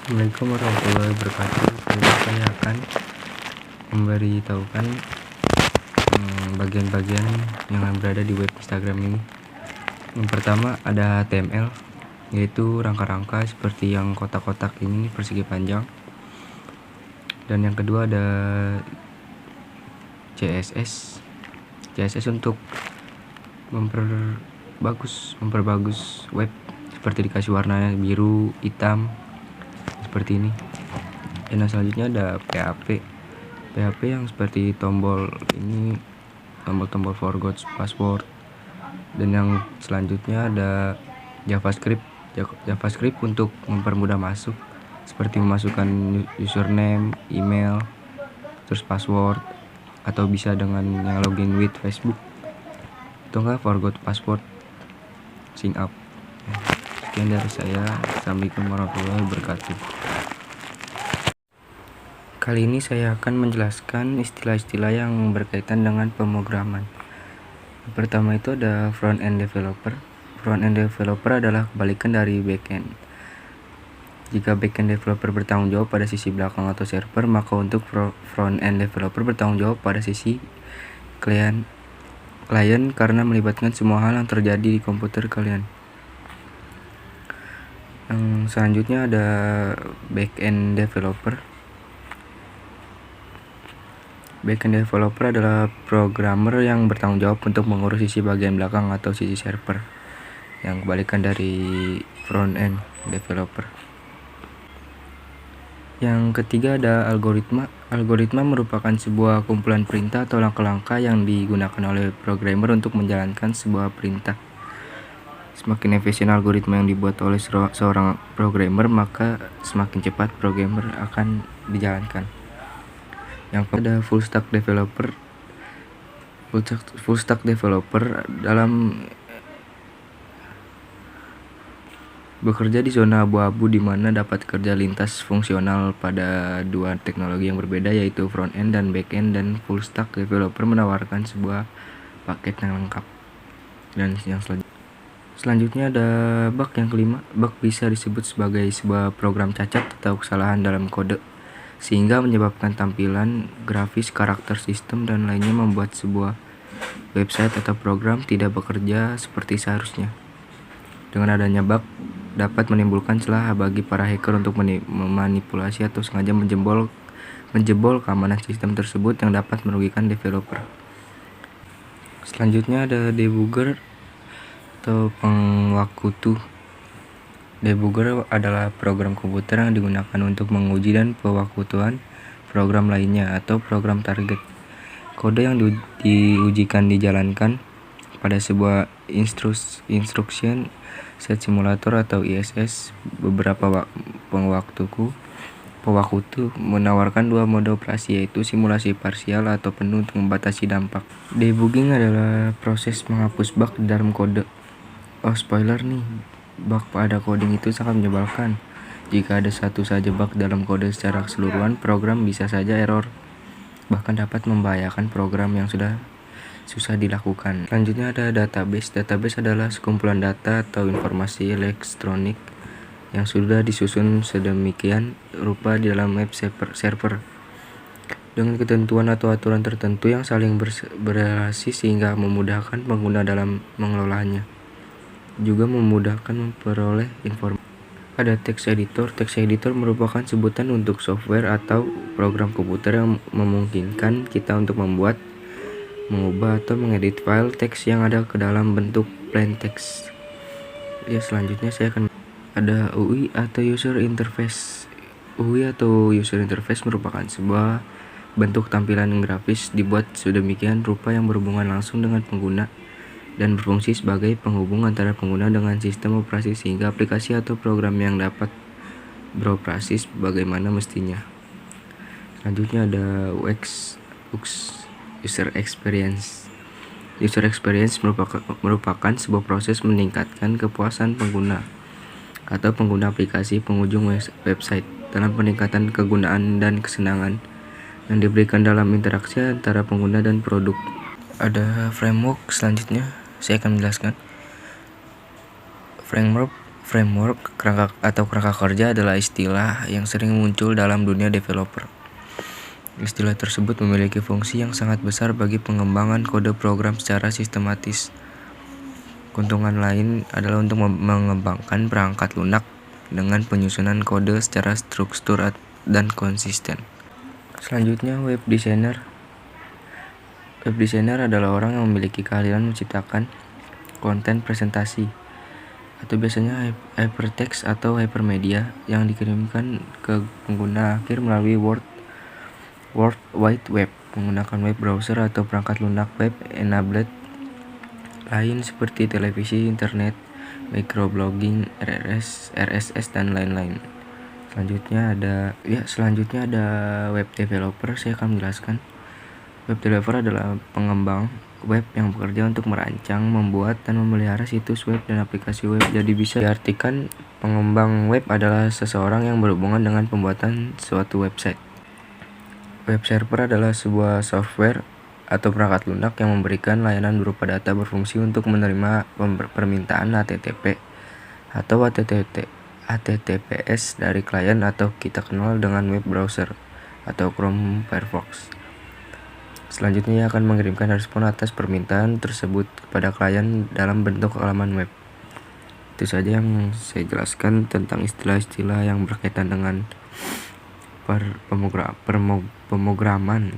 Assalamualaikum warahmatullahi wabarakatuh. Saya akan memberitahukan bagian-bagian yang berada di web Instagram ini. Yang pertama ada HTML, yaitu rangka-rangka seperti yang kotak-kotak ini persegi panjang. Dan yang kedua ada CSS untuk memperbagus web, seperti dikasih warnanya biru, hitam seperti ini. Dan yang selanjutnya ada PHP yang seperti tombol ini, tombol forgot password. Dan yang selanjutnya ada JavaScript untuk mempermudah masuk, seperti memasukkan username, email, terus password, atau bisa dengan yang login with Facebook atau enggak forgot password, sign up. Sekian dari saya. Assalamualaikum warahmatullahi wabarakatuh. Kali ini saya akan menjelaskan istilah-istilah yang berkaitan dengan pemrograman. Yang pertama itu ada front-end developer. Front-end developer adalah kebalikan dari back-end. Jika back-end developer bertanggung jawab pada sisi belakang atau server, maka untuk front-end developer bertanggung jawab pada sisi klien karena melibatkan semua hal yang terjadi di komputer kalian. Yang selanjutnya ada back-end developer. Backend developer adalah programmer yang bertanggung jawab untuk mengurus sisi bagian belakang atau sisi server, yang kebalikan dari front-end developer. Yang ketiga ada algoritma. Algoritma merupakan sebuah kumpulan perintah atau langkah-langkah yang digunakan oleh programmer untuk menjalankan sebuah perintah. Semakin efisien algoritma yang dibuat oleh seorang programmer, maka semakin cepat programmer akan dijalankan. Yang kedua ada full stack developer. Full stack developer dalam bekerja di zona abu-abu, di mana dapat kerja lintas fungsional pada dua teknologi yang berbeda, yaitu front end dan back end. Dan full stack developer menawarkan sebuah paket yang lengkap. Dan yang selanjutnya ada bug. Yang kelima, bug bisa disebut sebagai sebuah program cacat atau kesalahan dalam kode, sehingga menyebabkan tampilan grafis, karakter sistem, dan lainnya membuat sebuah website atau program tidak bekerja seperti seharusnya. Dengan adanya bug dapat menimbulkan celah bagi para hacker untuk memanipulasi atau sengaja menjebol keamanan sistem tersebut yang dapat merugikan developer. Selanjutnya ada debugger atau pengwakutu. Debugger adalah program komputer yang digunakan untuk menguji dan pewakutuan program lainnya atau program target. Kode yang diujikan dijalankan pada sebuah instruction set simulator atau ISS. Beberapa pewakutu menawarkan dua mode operasi, yaitu simulasi parsial atau penuh untuk membatasi dampak. Debugging adalah proses menghapus bug di dalam kode. Oh, spoiler nih, bug pada coding itu sangat menyebalkan. Jika ada satu saja bug dalam kode secara keseluruhan, program bisa saja error, bahkan dapat membahayakan program yang sudah susah dilakukan. Selanjutnya ada database. Database adalah sekumpulan data atau informasi elektronik yang sudah disusun sedemikian rupa di dalam web server dengan ketentuan atau aturan tertentu yang saling berrelasi, sehingga memudahkan pengguna dalam mengelolanya, juga memudahkan memperoleh informasi. Ada text editor. Text editor merupakan sebutan untuk software atau program komputer yang memungkinkan kita untuk membuat, mengubah, atau mengedit file teks yang ada ke dalam bentuk plain text. Ya, selanjutnya saya akan ada UI atau user interface. UI atau user interface merupakan sebuah bentuk tampilan grafis dibuat sedemikian rupa yang berhubungan langsung dengan pengguna dan berfungsi sebagai penghubung antara pengguna dengan sistem operasi, sehingga aplikasi atau program yang dapat beroperasi sebagaimana mestinya. Selanjutnya ada UX, user experience. User experience merupakan sebuah proses meningkatkan kepuasan pengguna atau pengguna aplikasi pengunjung website dalam peningkatan kegunaan dan kesenangan yang diberikan dalam interaksi antara pengguna dan produk. Ada framework. Selanjutnya saya akan menjelaskan. Framework kerangka kerja adalah istilah yang sering muncul dalam dunia developer. Istilah tersebut memiliki fungsi yang sangat besar bagi pengembangan kode program secara sistematis. Keuntungan lain adalah untuk mengembangkan perangkat lunak dengan penyusunan kode secara struktur dan konsisten. Selanjutnya, web designer. Web designer adalah orang yang memiliki keahlian menciptakan konten presentasi atau biasanya hypertext atau hypermedia yang dikirimkan ke pengguna akhir melalui World Wide Web menggunakan web browser atau perangkat lunak web enabled lain seperti televisi, internet, microblogging, RSS dan lain-lain. Selanjutnya ada web developer. Saya akan menjelaskan. Web developer adalah pengembang web yang bekerja untuk merancang, membuat, dan memelihara situs web dan aplikasi web. Jadi bisa diartikan pengembang web adalah seseorang yang berhubungan dengan pembuatan suatu website. Web server adalah sebuah software atau perangkat lunak yang memberikan layanan berupa data berfungsi untuk menerima permintaan HTTP atau HTTPS dari klien atau kita kenal dengan web browser atau Chrome Firefox. Selanjutnya ia akan mengirimkan respon atas permintaan tersebut kepada klien dalam bentuk halaman web. Itu saja yang saya jelaskan tentang istilah-istilah yang berkaitan dengan pemrograman